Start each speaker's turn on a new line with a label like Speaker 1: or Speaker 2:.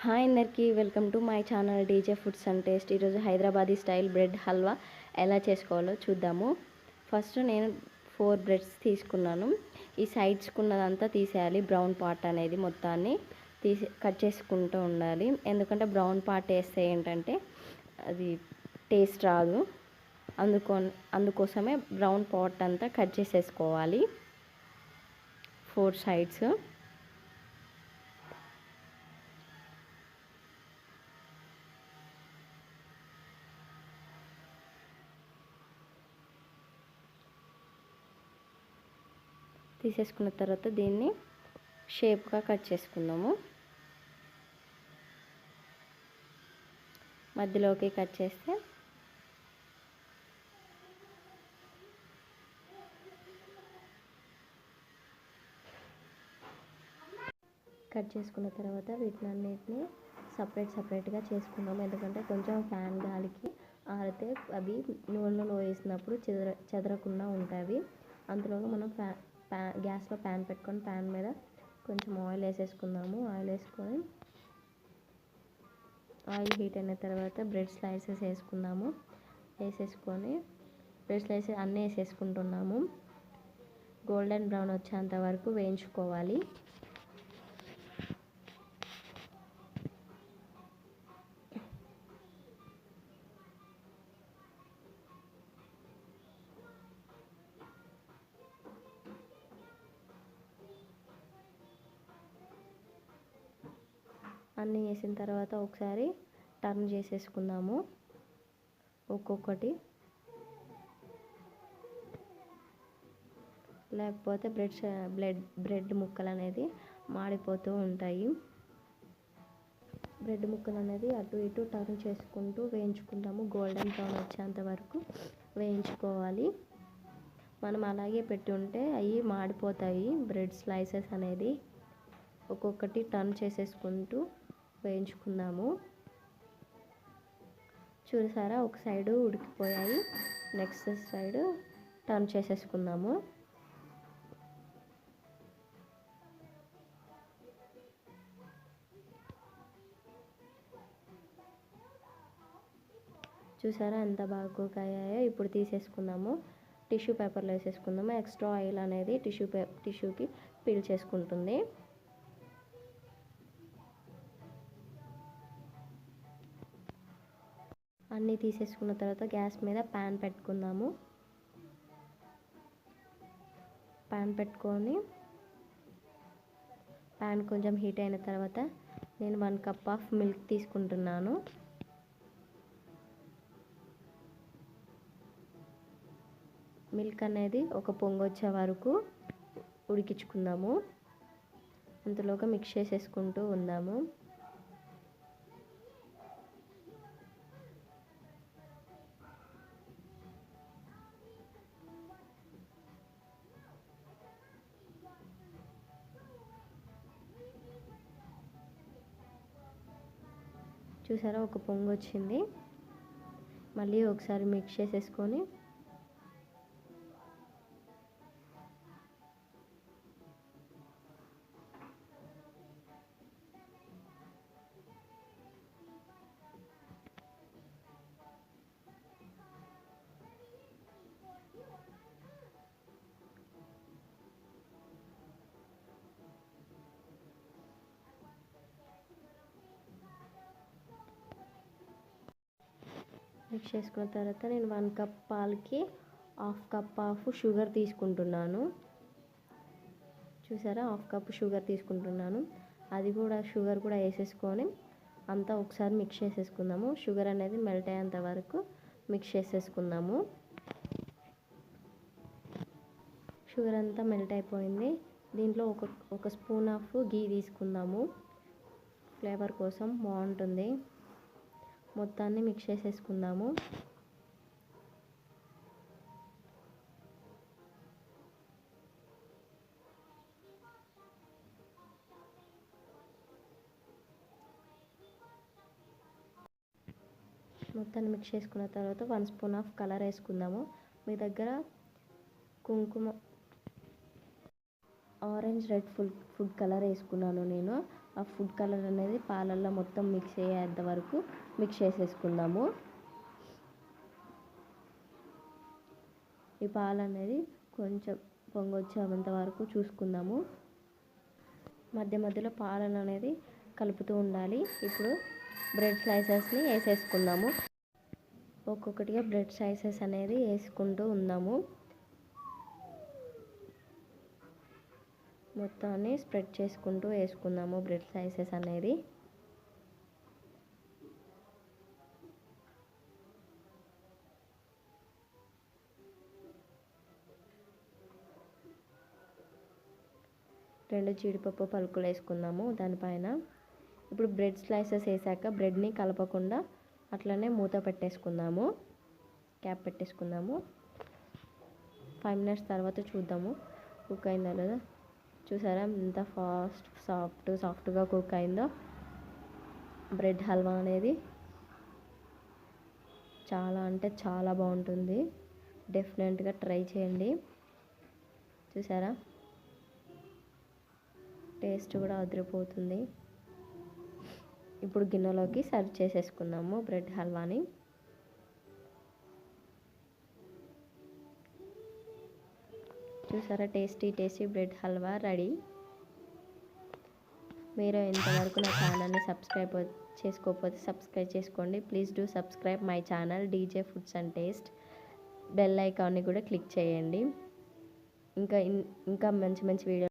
Speaker 1: Hi అందరికీ welcome to my channel DJ foods and taste. ఈరోజు Hyderabadi style bread halwa ఎలా చేసుకోవాలో చూద్దాము. ఫస్ట్ నేను 4 బ్రెడ్స్ తీసుకున్నాను. ఈ సైడ్స్కున్నదంతా తీసేయాలి. బ్రౌన్ పార్ట్ అనేది మొత్తాన్ని కట్ చేసుకుంటూ ఉండాలి. ఎందుకంటే బ్రౌన్ పార్ట్ వేస్తే ఏంటంటే అది టేస్ట్ రాదు. అందుకోసమే బ్రౌన్ పార్ట్ అంతా కట్ చేసేసుకోవాలి 4 సైడ్స్. తీసేసుకున్న తర్వాత దీన్ని షేప్గా కట్ చేసుకుందాము. మధ్యలోకి కట్ చేస్తే కట్ చేసుకున్న తర్వాత వీటినన్నిటిని సపరేట్గా చేసుకుందాము. ఎందుకంటే కొంచెం ఫ్యాన్ గాలికి ఆరితే అవి నూనెలో వేసినప్పుడు చెదరకుండా ఉంటాయి. అందులోగా మనం గ్యాస్లో ప్యాన్ పెట్టుకొని ప్యాన్ మీద కొంచెం ఆయిల్ వేసేసుకుందాము. ఆయిల్ హీట్ అయిన తర్వాత బ్రెడ్ స్లైసెస్ వేసుకుందాము. వేసేసుకొని బ్రెడ్ స్లైసెస్ అన్నీ వేసేసుకుంటున్నాము. గోల్డెన్ బ్రౌన్ వచ్చేంత వరకు వేయించుకోవాలి. అన్నీ వేసిన తర్వాత ఒకసారి టర్న్ చేసేసుకుందాము ఒక్కొక్కటి. లేకపోతే బ్రెడ్ ముక్కలు అనేది మాడిపోతూ ఉంటాయి. బ్రెడ్ ముక్కలు అనేది అటు ఇటు టర్న్ చేసుకుంటూ వేయించుకుంటాము. గోల్డెన్ బ్రౌన్ వచ్చేంత వరకు వేయించుకోవాలి. మనం అలాగే పెట్టి ఉంటే అవి మాడిపోతాయి. బ్రెడ్ స్లైసెస్ అనేది ఒక్కొక్కటి టర్న్ చేసేసుకుంటూ వేయించుకుందాము. చూసారా, ఒక సైడు ఉడికిపోయాయి. నెక్స్ట్ సైడ్ టర్న్ చేసేసుకుందాము. చూసారా ఎంత బాగా కుక్ అయ్యాయో. ఇప్పుడు తీసేసుకుందాము. టిష్యూ పేపర్లో వేసేసుకుందాము. ఎక్స్ట్రా ఆయిల్ అనేది టిష్యూకి పీల్ చేసుకుంటుంది. అన్నీ తీసేసుకున్న తర్వాత గ్యాస్ మీద ప్యాన్ పెట్టుకుందాము. ప్యాన్ పెట్టుకొని ప్యాన్ కొంచెం హీట్ అయిన తర్వాత నేను 1 కప్ ఆఫ్ మిల్క్ తీసుకుంటున్నాను. మిల్క్ అనేది ఒక పొంగు వచ్చే వరకు ఉడికించుకుందాము. అంతలోగా మిక్స్ చేసేసుకుంటూ ఉందాము. చూసారా, ఒక పొంగు వచ్చింది. మళ్ళీ ఒకసారి మిక్స్ చేసేసుకొని మిక్స్ చేసుకున్న తర్వాత నేను 1 కప్ పాలకి 1/2 కప్ ఆఫ్ షుగర్ తీసుకుంటున్నాను. చూసారా, 1/2 కప్ షుగర్ తీసుకుంటున్నాను. షుగర్ కూడా వేసేసుకొని అంతా ఒకసారి మిక్స్ చేసేసుకుందాము. షుగర్ అనేది మెల్ట్ అయ్యేంత వరకు మిక్స్ చేసేసుకుందాము. షుగర్ అంతా మెల్ట్ అయిపోయింది. దీంట్లో ఒక స్పూన్ ఆఫ్ గీ తీసుకుందాము. ఫ్లేవర్ కోసం బాగుంటుంది. మొత్తాన్ని మిక్స్ చేసేసుకుందాము. మొత్తాన్ని మిక్స్ చేసుకున్న తర్వాత 1 స్పూన్ ఆఫ్ కలర్ వేసుకుందాము. మీ దగ్గర కుంకుమ ఆరెంజ్ రెడ్ ఫుడ్ కలర్ వేసుకున్నాను నేను. ఆ ఫుడ్ కలర్ అనేది పాలల్లో మొత్తం మిక్స్ అయ్యేంత వరకు మిక్స్ చేసేసుకుందాము. ఈ పాలు అనేది కొంచెం పొంగొచ్చేంత వరకు చూసుకుందాము. మధ్య మధ్యలో పాలను అనేది కలుపుతూ ఉండాలి. ఇప్పుడు బ్రెడ్ స్లైసెస్ని వేసేసుకుందాము. ఒక్కొక్కటిగా బ్రెడ్ స్లైసెస్ అనేది వేసుకుంటూ ఉందాము. మొత్తాన్ని స్ప్రెడ్ చేసుకుంటూ వేసుకుందాము బ్రెడ్ స్లైసెస్ అనేది. రెండు జీడిపప్పు పలుకులు వేసుకుందాము దానిపైన. ఇప్పుడు బ్రెడ్ స్లైసెస్ వేసాక బ్రెడ్ని కలపకుండా అట్లనే మూత పెట్టేసుకుందాము. క్యాప్ పెట్టేసుకుందాము. 5 minutes తర్వాత చూద్దాము కుక్ అయిందో లేదా. చూసారా ఎంత సాఫ్ట్గా కుక్ అయిందో బ్రెడ్ హల్వా అనేది. చాలా అంటే చాలా బాగుంటుంది. డెఫినెట్గా ట్రై చేయండి. చూసారా టేస్ట్ కూడా అదిరిపోతుంది. ఇప్పుడు గిన్నెలోకి సర్వ్ చేసేసుకుందాము బ్రెడ్ హల్వాని. చూసారా టేస్టీ బ్రెడ్ హల్వా రెడీ. మీరు ఇంతవరకు నా ఛానల్ని సబ్స్క్రైబ్ చేసుకోకపోతే సబ్స్క్రైబ్ చేసుకోండి. Please do subscribe my channel DJ foods and taste. Bell ఐకాన్ని కూడా క్లిక్ చేయండి. ఇంకా మంచి వీడియో